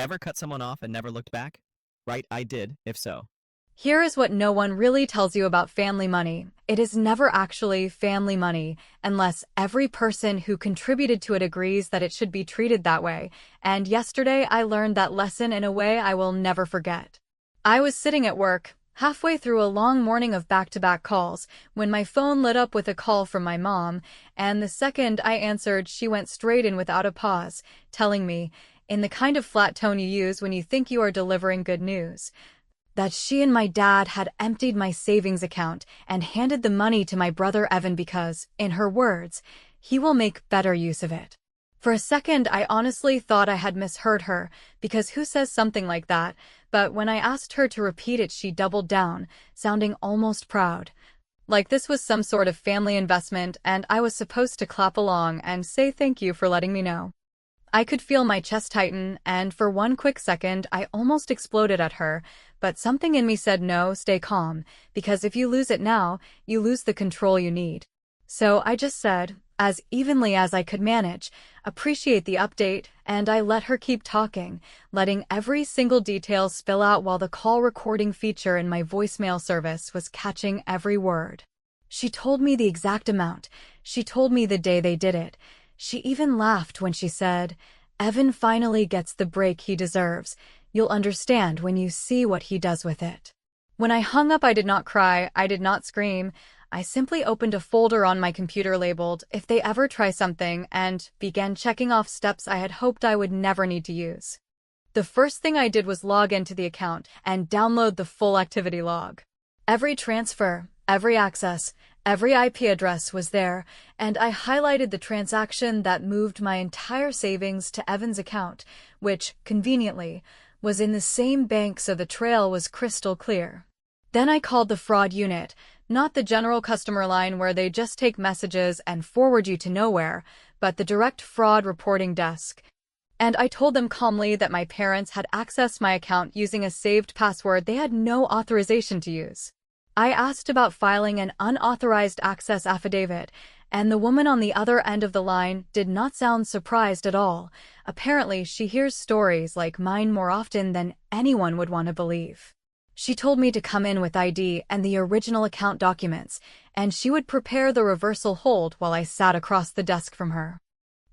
Ever cut someone off and never looked back? Right, I did, if so. Here is what no one really tells you about family money. It is never actually family money unless every person who contributed to it agrees that it should be treated that way. And yesterday I learned that lesson in a way I will never forget. I was sitting at work, halfway through a long morning of back-to-back calls, when my phone lit up with a call from my mom, and the second I answered, she went straight in without a pause, telling me, in the kind of flat tone you use when you think you are delivering good news, that she and my dad had emptied my savings account and handed the money to my brother Evan because, in her words, he will make better use of it. For a second, I honestly thought I had misheard her, because who says something like that? But when I asked her to repeat it, she doubled down, sounding almost proud. Like this was some sort of family investment, and I was supposed to clap along and say thank you for letting me know. I could feel my chest tighten, and for one quick second, I almost exploded at her, but something in me said no, stay calm, because if you lose it now, you lose the control you need. So I just said, as evenly as I could manage, appreciate the update, and I let her keep talking, letting every single detail spill out while the call recording feature in my voicemail service was catching every word. She told me the exact amount. She told me the day they did it. She even laughed when she said, "Evan finally gets the break he deserves. You'll understand when you see what he does with it." When I hung up, I did not cry, I did not scream. I simply opened a folder on my computer labeled, "If they ever try something," and began checking off steps I had hoped I would never need to use. The first thing I did was log into the account and download the full activity log. Every transfer, every access, every IP address was there, and I highlighted the transaction that moved my entire savings to Evan's account, which, conveniently, was in the same bank, so the trail was crystal clear. Then I called the fraud unit, not the general customer line where they just take messages and forward you to nowhere, but the direct fraud reporting desk. And I told them calmly that my parents had accessed my account using a saved password they had no authorization to use. I asked about filing an unauthorized access affidavit, and the woman on the other end of the line did not sound surprised at all. Apparently, she hears stories like mine more often than anyone would want to believe. She told me to come in with ID and the original account documents, and she would prepare the reversal hold while I sat across the desk from her.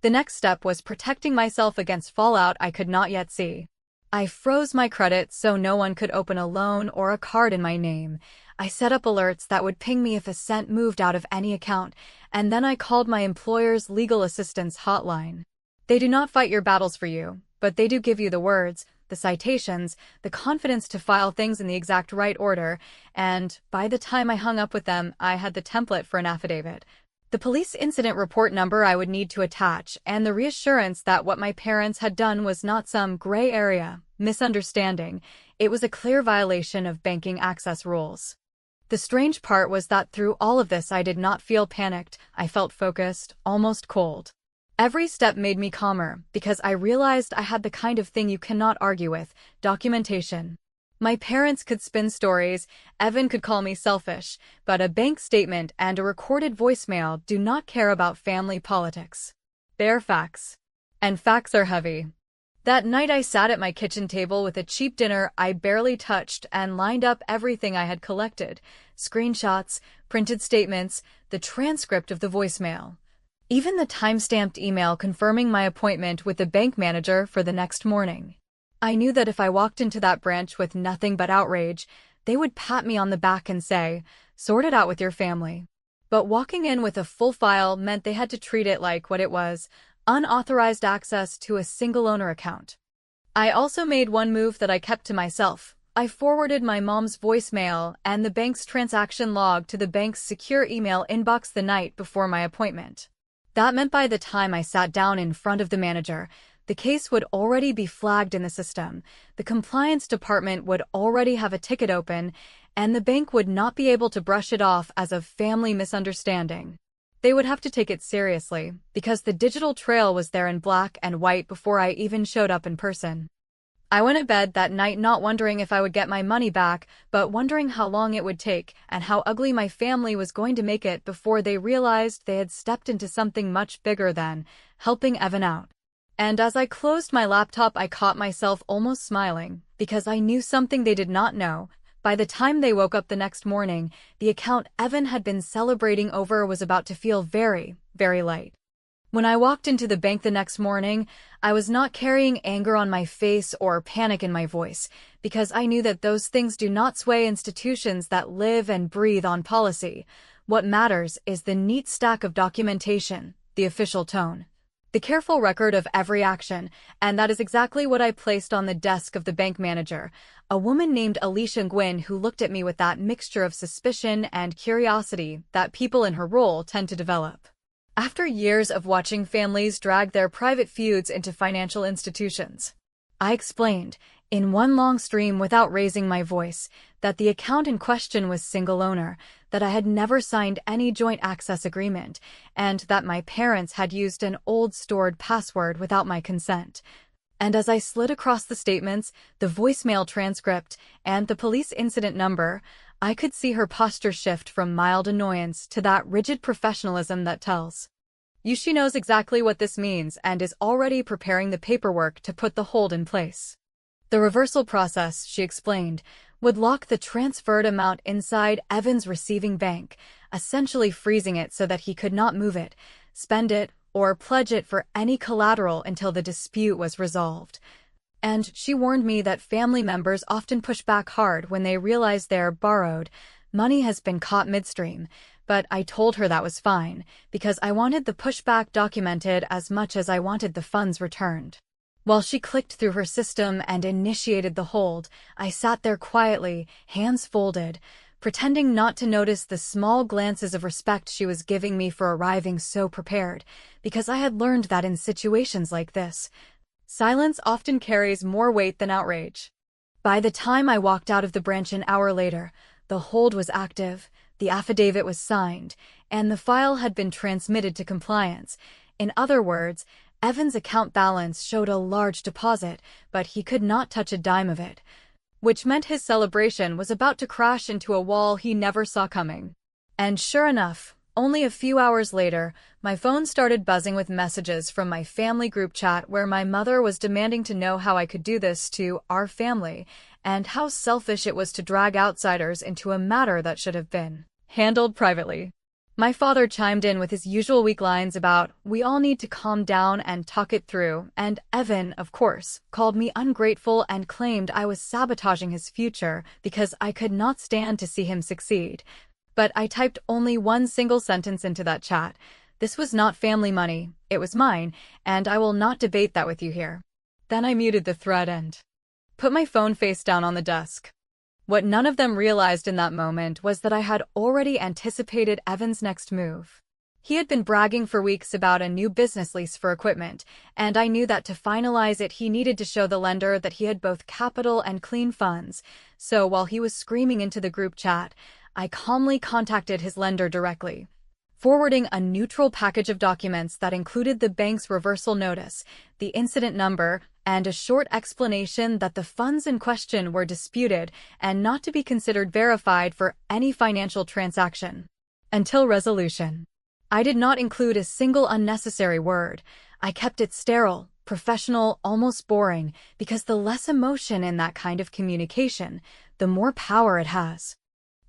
The next step was protecting myself against fallout I could not yet see. I froze my credit so no one could open a loan or a card in my name. I set up alerts that would ping me if a cent moved out of any account, and then I called my employer's legal assistance hotline. They do not fight your battles for you, but they do give you the words, the citations, the confidence to file things in the exact right order, and by the time I hung up with them, I had the template for an affidavit, the police incident report number I would need to attach, and the reassurance that what my parents had done was not some gray area, misunderstanding. It was a clear violation of banking access rules. The strange part was that through all of this I did not feel panicked. I felt focused, almost cold. Every step made me calmer, because I realized I had the kind of thing you cannot argue with, documentation. My parents could spin stories, Evan could call me selfish, but a bank statement and a recorded voicemail do not care about family politics. They're facts. And facts are heavy. That night I sat at my kitchen table with a cheap dinner I barely touched and lined up everything I had collected, screenshots, printed statements, the transcript of the voicemail. Even the time-stamped email confirming my appointment with the bank manager for the next morning. I knew that if I walked into that branch with nothing but outrage, they would pat me on the back and say, "Sort it out with your family." But walking in with a full file meant they had to treat it like what it was, unauthorized access to a single owner account. I also made one move that I kept to myself. I forwarded my mom's voicemail and the bank's transaction log to the bank's secure email inbox the night before my appointment. That meant by the time I sat down in front of the manager, the case would already be flagged in the system, the compliance department would already have a ticket open, and the bank would not be able to brush it off as a family misunderstanding. They would have to take it seriously, because the digital trail was there in black and white before I even showed up in person. I went to bed that night not wondering if I would get my money back, but wondering how long it would take and how ugly my family was going to make it before they realized they had stepped into something much bigger than helping Evan out. And as I closed my laptop, I caught myself almost smiling, because I knew something they did not know. By the time they woke up the next morning, the account Evan had been celebrating over was about to feel very, very light. When I walked into the bank the next morning, I was not carrying anger on my face or panic in my voice, because I knew that those things do not sway institutions that live and breathe on policy. What matters is the neat stack of documentation, the official tone, the careful record of every action, and that is exactly what I placed on the desk of the bank manager, a woman named Alicia Gwynn, who looked at me with that mixture of suspicion and curiosity that people in her role tend to develop. After years of watching families drag their private feuds into financial institutions, I explained, in one long stream without raising my voice, that the account in question was single owner, that I had never signed any joint access agreement, and that my parents had used an old stored password without my consent. And as I slid across the statements, the voicemail transcript, and the police incident number, I could see her posture shift from mild annoyance to that rigid professionalism that tells you she knows exactly what this means and is already preparing the paperwork to put the hold in place. The reversal process, she explained, would lock the transferred amount inside Evan's receiving bank, essentially freezing it so that he could not move it, spend it, or pledge it for any collateral until the dispute was resolved. And she warned me that family members often push back hard when they realize their borrowed money has been caught midstream, but I told her that was fine, because I wanted the pushback documented as much as I wanted the funds returned. While she clicked through her system and initiated the hold, I sat there quietly, hands folded, pretending not to notice the small glances of respect she was giving me for arriving so prepared, because I had learned that in situations like this, silence often carries more weight than outrage. By the time I walked out of the branch an hour later, the hold was active, the affidavit was signed, and the file had been transmitted to compliance. In other words, Evan's account balance showed a large deposit, but he could not touch a dime of it, which meant his celebration was about to crash into a wall he never saw coming. And sure enough, only a few hours later, my phone started buzzing with messages from my family group chat where my mother was demanding to know how I could do this to our family, and how selfish it was to drag outsiders into a matter that should have been handled privately. My father chimed in with his usual weak lines about, "We all need to calm down and talk it through," and Evan, of course, called me ungrateful and claimed I was sabotaging his future because I could not stand to see him succeed. But I typed only one single sentence into that chat. This was not family money, it was mine, and I will not debate that with you here. Then I muted the thread and put my phone face down on the desk. What none of them realized in that moment was that I had already anticipated Evan's next move. He had been bragging for weeks about a new business lease for equipment, and I knew that to finalize it he needed to show the lender that he had both capital and clean funds. So while he was screaming into the group chat, I calmly contacted his lender directly, forwarding a neutral package of documents that included the bank's reversal notice, the incident number, and a short explanation that the funds in question were disputed and not to be considered verified for any financial transaction until resolution. I did not include a single unnecessary word. I kept it sterile, professional, almost boring, because the less emotion in that kind of communication, the more power it has.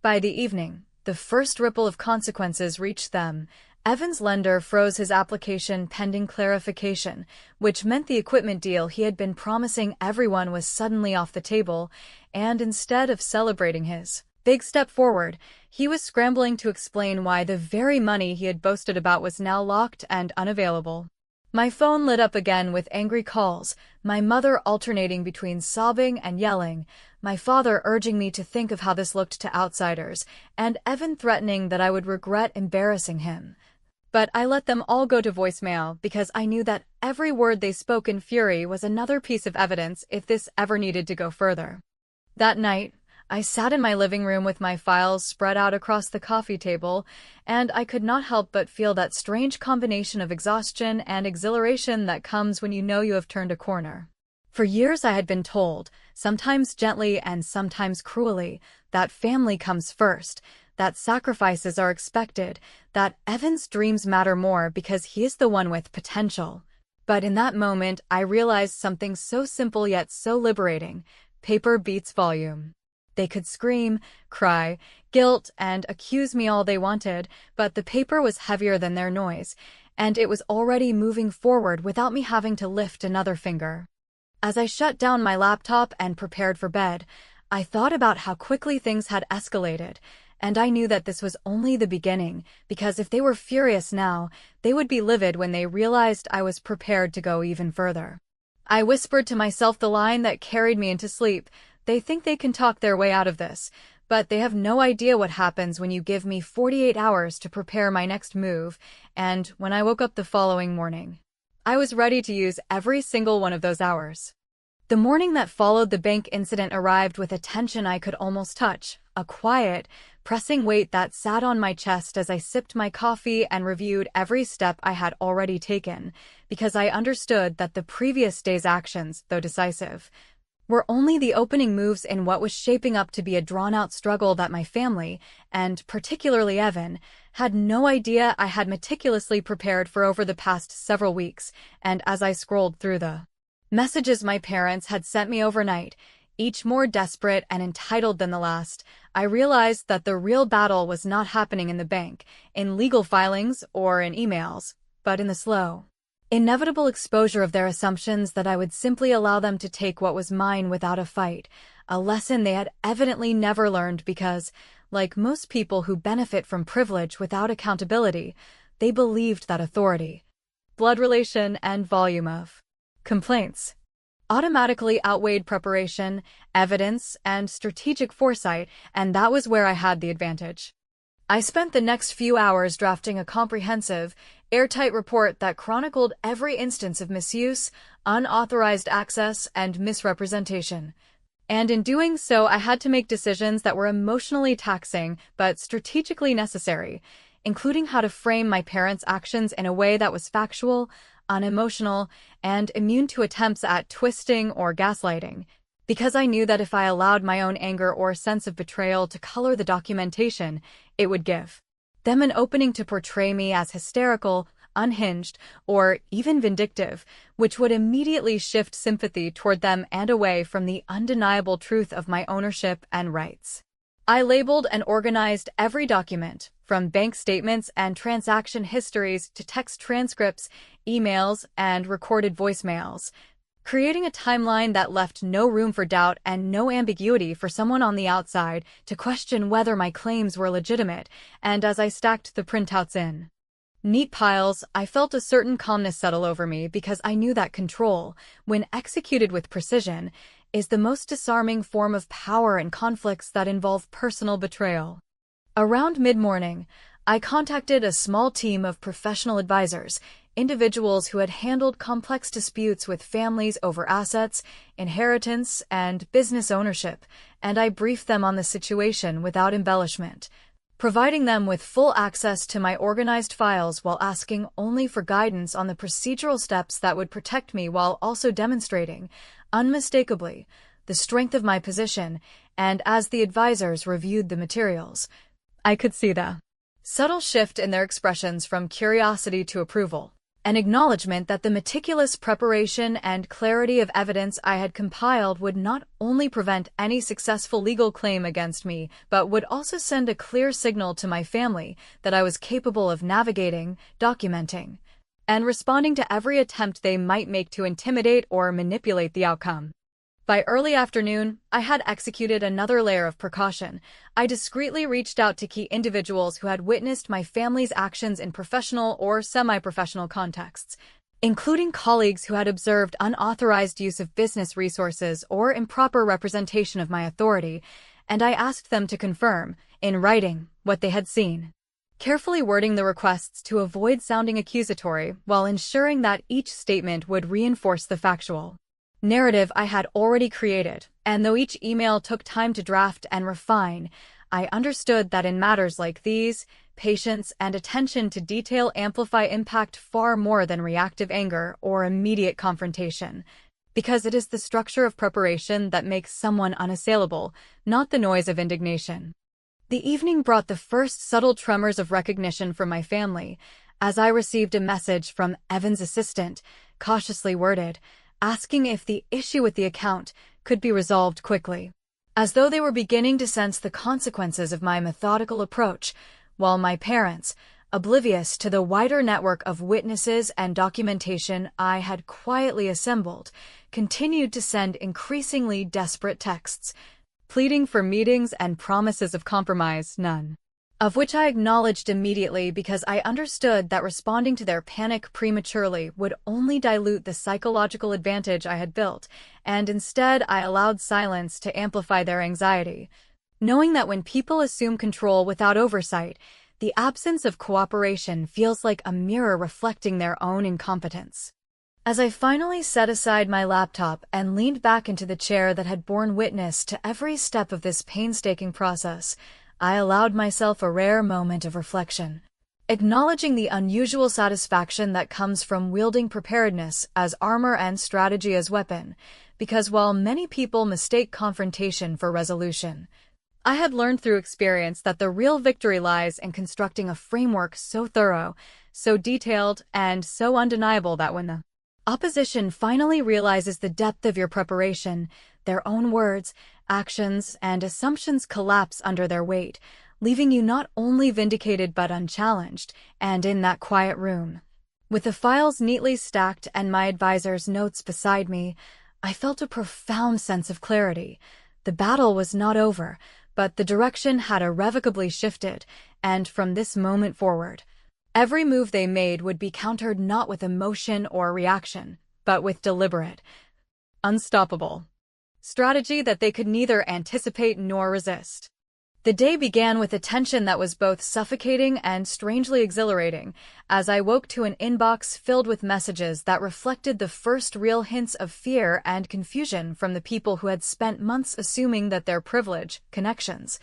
By the evening, the first ripple of consequences reached them. Evan's lender froze his application pending clarification, which meant the equipment deal he had been promising everyone was suddenly off the table, and instead of celebrating his big step forward, he was scrambling to explain why the very money he had boasted about was now locked and unavailable. My phone lit up again with angry calls, my mother alternating between sobbing and yelling, my father urging me to think of how this looked to outsiders, and Evan threatening that I would regret embarrassing him. But I let them all go to voicemail because I knew that every word they spoke in fury was another piece of evidence if this ever needed to go further. That night, I sat in my living room with my files spread out across the coffee table, and I could not help but feel that strange combination of exhaustion and exhilaration that comes when you know you have turned a corner. For years I had been told, sometimes gently and sometimes cruelly, that family comes first, that sacrifices are expected, that Evan's dreams matter more because he is the one with potential. But in that moment, I realized something so simple yet so liberating. Paper beats volume. They could scream, cry, guilt, and accuse me all they wanted, but the paper was heavier than their noise, and it was already moving forward without me having to lift another finger. As I shut down my laptop and prepared for bed, I thought about how quickly things had escalated, and I knew that this was only the beginning, because if they were furious now, they would be livid when they realized I was prepared to go even further. I whispered to myself the line that carried me into sleep: "They think they can talk their way out of this, but they have no idea what happens when you give me 48 hours to prepare my next move." And when I woke up the following morning, I was ready to use every single one of those hours. The morning that followed the bank incident arrived with a tension I could almost touch, a quiet, pressing weight that sat on my chest as I sipped my coffee and reviewed every step I had already taken, because I understood that the previous day's actions, though decisive, were only the opening moves in what was shaping up to be a drawn-out struggle that my family, and particularly Evan, had no idea I had meticulously prepared for over the past several weeks. And as I scrolled through the messages my parents had sent me overnight, each more desperate and entitled than the last, I realized that the real battle was not happening in the bank, in legal filings, or in emails, but in the slow, inevitable exposure of their assumptions that I would simply allow them to take what was mine without a fight, a lesson they had evidently never learned because, like most people who benefit from privilege without accountability, they believed that authority, blood relation, and volume of complaints automatically outweighed preparation, evidence, and strategic foresight, and that was where I had the advantage. I spent the next few hours drafting a comprehensive, airtight report that chronicled every instance of misuse, unauthorized access, and misrepresentation. And in doing so, I had to make decisions that were emotionally taxing but strategically necessary, including how to frame my parents' actions in a way that was factual, unemotional, and immune to attempts at twisting or gaslighting, because I knew that if I allowed my own anger or sense of betrayal to color the documentation, it would give them an opening to portray me as hysterical, unhinged, or even vindictive, which would immediately shift sympathy toward them and away from the undeniable truth of my ownership and rights. I labeled and organized every document, from bank statements and transaction histories to text transcripts, emails, and recorded voicemails, creating a timeline that left no room for doubt and no ambiguity for someone on the outside to question whether my claims were legitimate. And as I stacked the printouts in neat piles, I felt a certain calmness settle over me because I knew that control, when executed with precision, is the most disarming form of power in conflicts that involve personal betrayal. Around mid-morning, I contacted a small team of professional advisors, individuals who had handled complex disputes with families over assets, inheritance, and business ownership, and I briefed them on the situation without embellishment, providing them with full access to my organized files while asking only for guidance on the procedural steps that would protect me while also demonstrating, unmistakably, the strength of my position. And as the advisors reviewed the materials, I could see the subtle shift in their expressions from curiosity to approval, an acknowledgement that the meticulous preparation and clarity of evidence I had compiled would not only prevent any successful legal claim against me, but would also send a clear signal to my family that I was capable of navigating, documenting, and responding to every attempt they might make to intimidate or manipulate the outcome. By early afternoon, I had executed another layer of precaution. I discreetly reached out to key individuals who had witnessed my family's actions in professional or semi-professional contexts, including colleagues who had observed unauthorized use of business resources or improper representation of my authority, and I asked them to confirm, in writing, what they had seen, carefully wording the requests to avoid sounding accusatory while ensuring that each statement would reinforce the factual narrative I had already created. And though each email took time to draft and refine, I understood that in matters like these, patience and attention to detail amplify impact far more than reactive anger or immediate confrontation, because it is the structure of preparation that makes someone unassailable, not the noise of indignation. The evening brought the first subtle tremors of recognition from my family, as I received a message from Evan's assistant, cautiously worded, asking if the issue with the account could be resolved quickly, as though they were beginning to sense the consequences of my methodical approach, while my parents, oblivious to the wider network of witnesses and documentation I had quietly assembled, continued to send increasingly desperate texts, pleading for meetings and promises of compromise, none of which I acknowledged immediately because I understood that responding to their panic prematurely would only dilute the psychological advantage I had built, and instead I allowed silence to amplify their anxiety, knowing that when people assume control without oversight, the absence of cooperation feels like a mirror reflecting their own incompetence. As I finally set aside my laptop and leaned back into the chair that had borne witness to every step of this painstaking process, I allowed myself a rare moment of reflection, acknowledging the unusual satisfaction that comes from wielding preparedness as armor and strategy as weapon, because while many people mistake confrontation for resolution, I had learned through experience that the real victory lies in constructing a framework so thorough, so detailed, and so undeniable that when the opposition finally realizes the depth of your preparation, their own words, actions, and assumptions collapse under their weight, leaving you not only vindicated but unchallenged, and in that quiet room, with the files neatly stacked and my advisor's notes beside me, I felt a profound sense of clarity. The battle was not over, but the direction had irrevocably shifted, and from this moment forward, every move they made would be countered not with emotion or reaction, but with deliberate, unstoppable strategy that they could neither anticipate nor resist. The day began with a tension that was both suffocating and strangely exhilarating, as I woke to an inbox filled with messages that reflected the first real hints of fear and confusion from the people who had spent months assuming that their privilege, connections,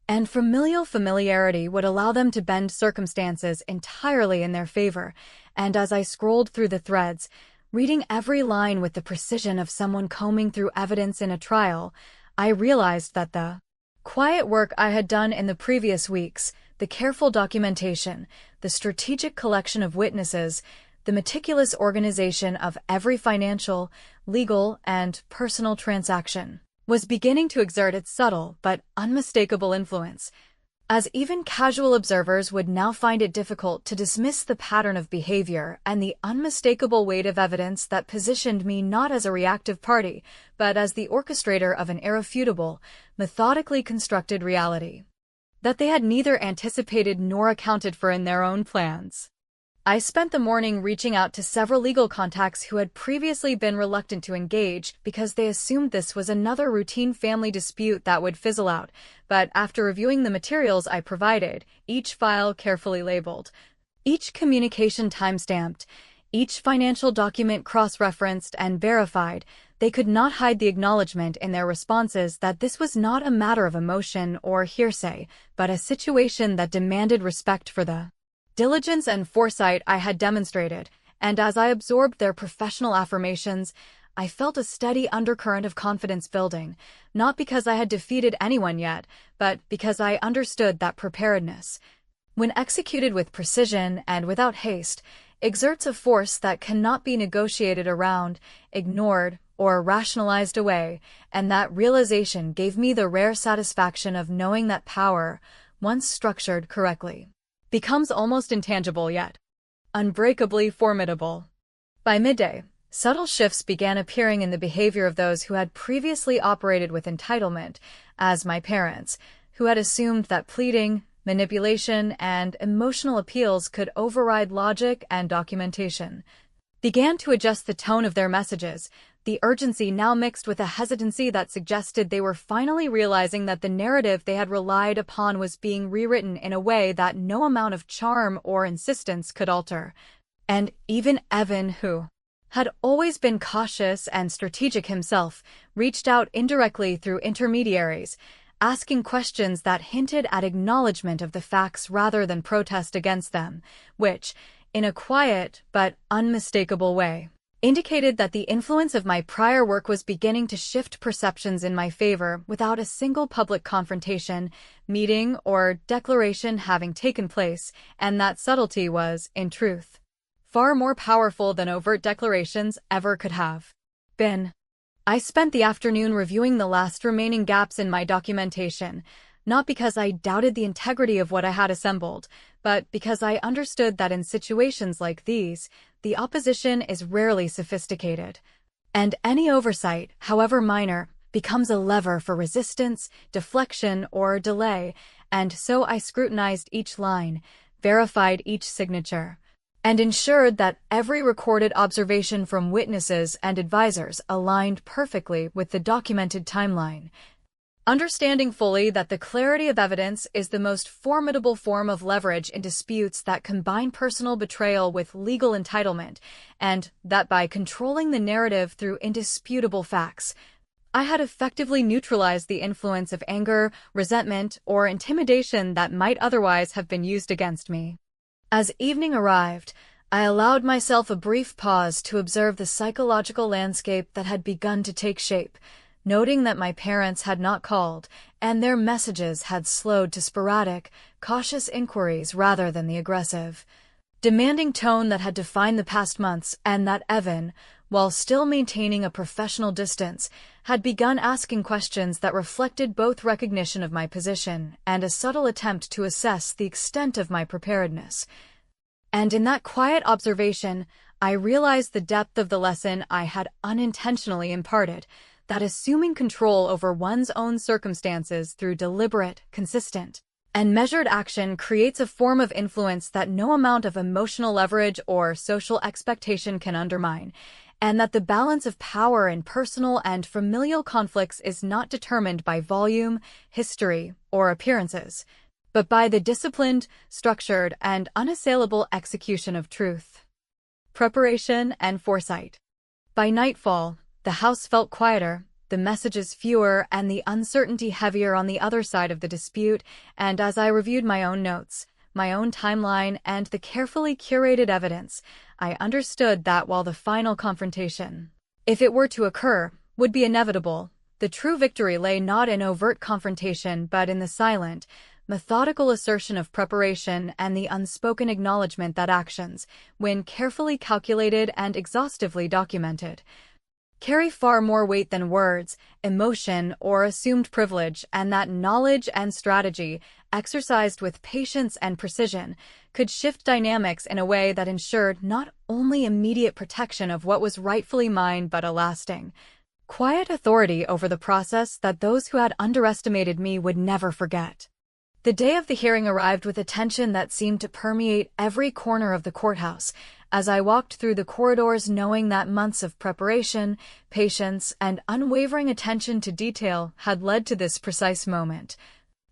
and familiarity would allow them to bend circumstances entirely in their favor. And as I scrolled through the threads, reading every line with the precision of someone combing through evidence in a trial, I realized that the quiet work I had done in the previous weeks, the careful documentation, the strategic collection of witnesses, the meticulous organization of every financial, legal, and personal transaction, was beginning to exert its subtle but unmistakable influence, as even casual observers would now find it difficult to dismiss the pattern of behavior and the unmistakable weight of evidence that positioned me not as a reactive party, but as the orchestrator of an irrefutable, methodically constructed reality that they had neither anticipated nor accounted for in their own plans. I spent the morning reaching out to several legal contacts who had previously been reluctant to engage because they assumed this was another routine family dispute that would fizzle out, but after reviewing the materials I provided, each file carefully labeled, each communication timestamped, each financial document cross-referenced and verified, they could not hide the acknowledgement in their responses that this was not a matter of emotion or hearsay, but a situation that demanded respect for the diligence and foresight I had demonstrated, and as I absorbed their professional affirmations, I felt a steady undercurrent of confidence building, not because I had defeated anyone yet, but because I understood that preparedness, when executed with precision and without haste, exerts a force that cannot be negotiated around, ignored, or rationalized away, and that realization gave me the rare satisfaction of knowing that power, once structured correctly, becomes almost intangible yet unbreakably formidable. By midday, subtle shifts began appearing in the behavior of those who had previously operated with entitlement, as my parents, who had assumed that pleading, manipulation, and emotional appeals could override logic and documentation, began to adjust the tone of their messages, the urgency now mixed with a hesitancy that suggested they were finally realizing that the narrative they had relied upon was being rewritten in a way that no amount of charm or insistence could alter. And even Evan, who had always been cautious and strategic himself, reached out indirectly through intermediaries, asking questions that hinted at acknowledgement of the facts rather than protest against them, which, in a quiet but unmistakable way, indicated that the influence of my prior work was beginning to shift perceptions in my favor without a single public confrontation, meeting, or declaration having taken place, and that subtlety was, in truth, far more powerful than overt declarations ever could have been. I spent the afternoon reviewing the last remaining gaps in my documentation, not because I doubted the integrity of what I had assembled, but because I understood that in situations like these, the opposition is rarely sophisticated, and any oversight, however minor, becomes a lever for resistance, deflection, or delay, and so I scrutinized each line, verified each signature, and ensured that every recorded observation from witnesses and advisors aligned perfectly with the documented timeline. Understanding fully that the clarity of evidence is the most formidable form of leverage in disputes that combine personal betrayal with legal entitlement, and that by controlling the narrative through indisputable facts, I had effectively neutralized the influence of anger, resentment, or intimidation that might otherwise have been used against me. As evening arrived, I allowed myself a brief pause to observe the psychological landscape that had begun to take shape, noting that my parents had not called, and their messages had slowed to sporadic, cautious inquiries rather than the aggressive, demanding tone that had defined the past months, and that Evan, while still maintaining a professional distance, had begun asking questions that reflected both recognition of my position and a subtle attempt to assess the extent of my preparedness. And in that quiet observation, I realized the depth of the lesson I had unintentionally imparted, that assuming control over one's own circumstances through deliberate, consistent, and measured action creates a form of influence that no amount of emotional leverage or social expectation can undermine, and that the balance of power in personal and familial conflicts is not determined by volume, history, or appearances, but by the disciplined, structured, and unassailable execution of truth, preparation, and foresight. By nightfall, the house felt quieter, the messages fewer, and the uncertainty heavier on the other side of the dispute, and as I reviewed my own notes, my own timeline, and the carefully curated evidence, I understood that while the final confrontation, if it were to occur, would be inevitable, the true victory lay not in overt confrontation but in the silent, methodical assertion of preparation and the unspoken acknowledgement that actions, when carefully calculated and exhaustively documented, carry far more weight than words, emotion, or assumed privilege, and that knowledge and strategy, exercised with patience and precision, could shift dynamics in a way that ensured not only immediate protection of what was rightfully mine but a lasting, quiet authority over the process that those who had underestimated me would never forget. The day of the hearing arrived with a tension that seemed to permeate every corner of the courthouse, as I walked through the corridors knowing that months of preparation, patience, and unwavering attention to detail had led to this precise moment,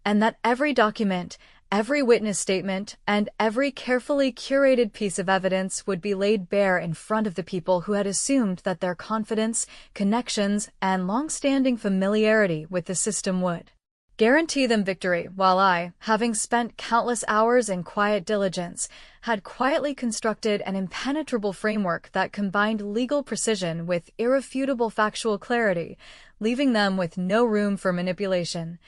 and that every document, every witness statement, and every carefully curated piece of evidence would be laid bare in front of the people who had assumed that their confidence, connections, and long-standing familiarity with the system would guarantee them victory, while I, having spent countless hours in quiet diligence, had quietly constructed an impenetrable framework that combined legal precision with irrefutable factual clarity, leaving them with no room for manipulation,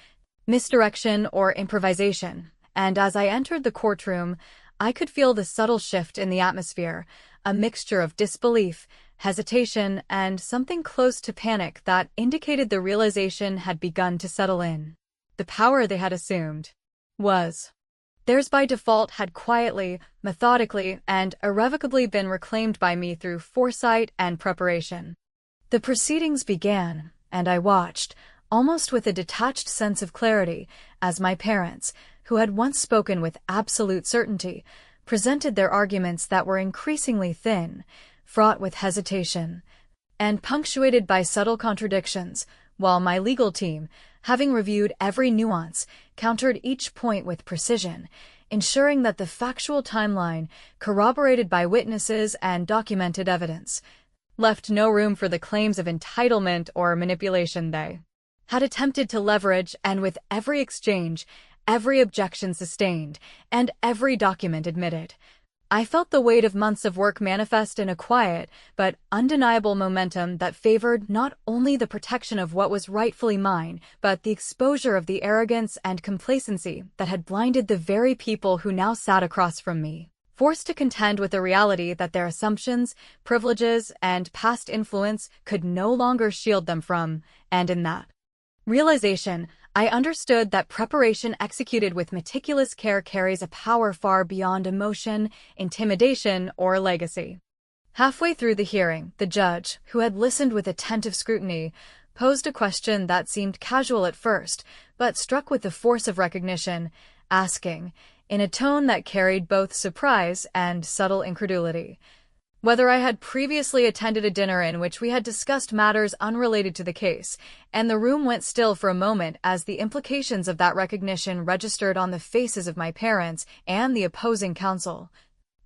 misdirection, or improvisation. And as I entered the courtroom, I could feel the subtle shift in the atmosphere, a mixture of disbelief, hesitation, and something close to panic that indicated the realization had begun to settle in. The power they had assumed was theirs by default had quietly, methodically, and irrevocably been reclaimed by me through foresight and preparation. The proceedings began, and I watched, almost with a detached sense of clarity, as my parents, who had once spoken with absolute certainty, presented their arguments that were increasingly thin, fraught with hesitation, and punctuated by subtle contradictions, while my legal team, having reviewed every nuance, countered each point with precision, ensuring that the factual timeline, corroborated by witnesses and documented evidence, left no room for the claims of entitlement or manipulation they had attempted to leverage, and with every exchange, every objection sustained, and every document admitted, I felt the weight of months of work manifest in a quiet but undeniable momentum that favored not only the protection of what was rightfully mine, but the exposure of the arrogance and complacency that had blinded the very people who now sat across from me. forced to contend with the reality that their assumptions, privileges, and past influence could no longer shield them from, and in that realization, I understood that preparation executed with meticulous care carries a power far beyond emotion, intimidation, or legacy. Halfway through the hearing, the judge, who had listened with attentive scrutiny, posed a question that seemed casual at first, but struck with the force of recognition, asking, in a tone that carried both surprise and subtle incredulity, whether I had previously attended a dinner in which we had discussed matters unrelated to the case, and the room went still for a moment as the implications of that recognition registered on the faces of my parents and the opposing counsel.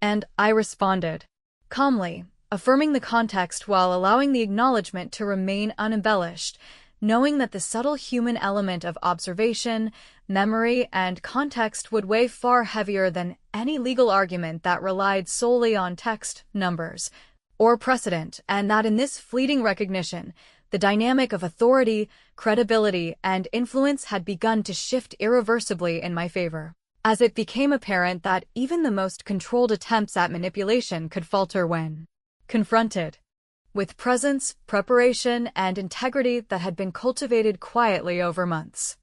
And I responded, calmly, affirming the context while allowing the acknowledgement to remain unembellished, knowing that the subtle human element of observation, memory, and context would weigh far heavier than any legal argument that relied solely on text, numbers, or precedent, and that in this fleeting recognition, the dynamic of authority, credibility, and influence had begun to shift irreversibly in my favor, as it became apparent that even the most controlled attempts at manipulation could falter when confronted with presence, preparation, and integrity that had been cultivated quietly over months.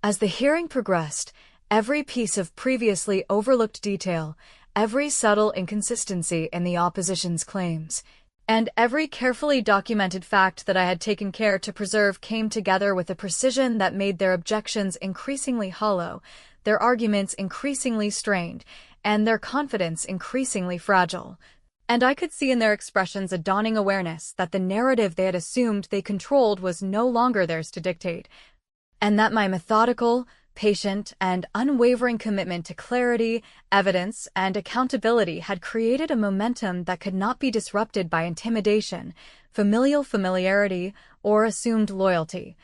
As the hearing progressed, every piece of previously overlooked detail, every subtle inconsistency in the opposition's claims, and every carefully documented fact that I had taken care to preserve came together with a precision that made their objections increasingly hollow, their arguments increasingly strained, and their confidence increasingly fragile. And I could see in their expressions a dawning awareness that the narrative they had assumed they controlled was no longer theirs to dictate, and that my methodical, patient, and unwavering commitment to clarity, evidence, and accountability had created a momentum that could not be disrupted by intimidation, familial familiarity, or assumed loyalty.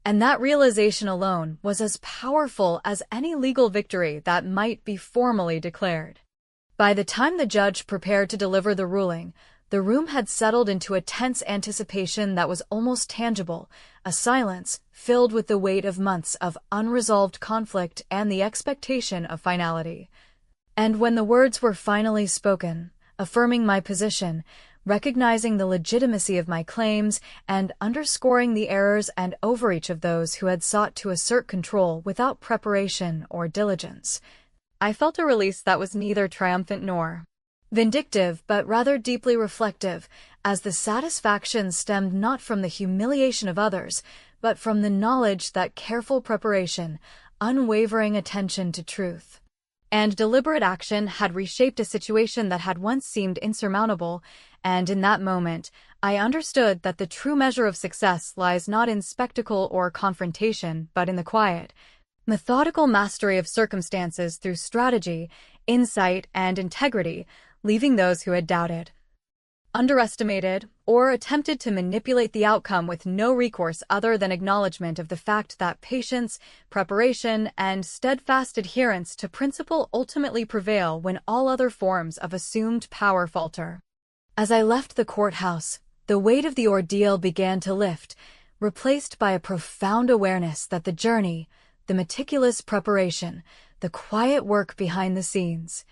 And that realization alone was as powerful as any legal victory that might be formally declared. By the time the judge prepared to deliver the ruling, the room had settled into a tense anticipation that was almost tangible, a silence filled with the weight of months of unresolved conflict and the expectation of finality. And when the words were finally spoken, affirming my position, recognizing the legitimacy of my claims, and underscoring the errors and overreach of those who had sought to assert control without preparation or diligence, I felt a release that was neither triumphant nor vindictive, but rather deeply reflective, as the satisfaction stemmed not from the humiliation of others, but from the knowledge that careful preparation, unwavering attention to truth, and deliberate action had reshaped a situation that had once seemed insurmountable, and in that moment, I understood that the true measure of success lies not in spectacle or confrontation, but in the quiet, methodical mastery of circumstances through strategy, insight, and integrity, leaving those who had doubted, underestimated, or attempted to manipulate the outcome with no recourse other than acknowledgement of the fact that patience, preparation, and steadfast adherence to principle ultimately prevail when all other forms of assumed power falter. As I left the courthouse, the weight of the ordeal began to lift, replaced by a profound awareness that the journey, the meticulous preparation, the quiet work behind the scenes,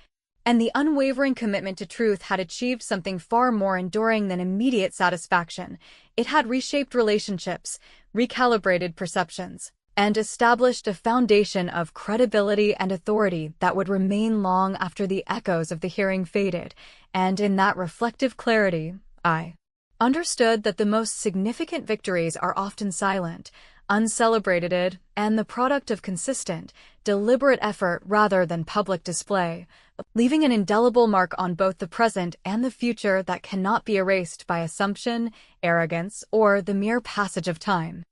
and the unwavering commitment to truth had achieved something far more enduring than immediate satisfaction. It had reshaped relationships, recalibrated perceptions, and established a foundation of credibility and authority that would remain long after the echoes of the hearing faded, and in that reflective clarity, I understood that the most significant victories are often silent, uncelebrated, and the product of consistent, deliberate effort rather than public display, leaving an indelible mark on both the present and the future that cannot be erased by assumption, arrogance, or the mere passage of time.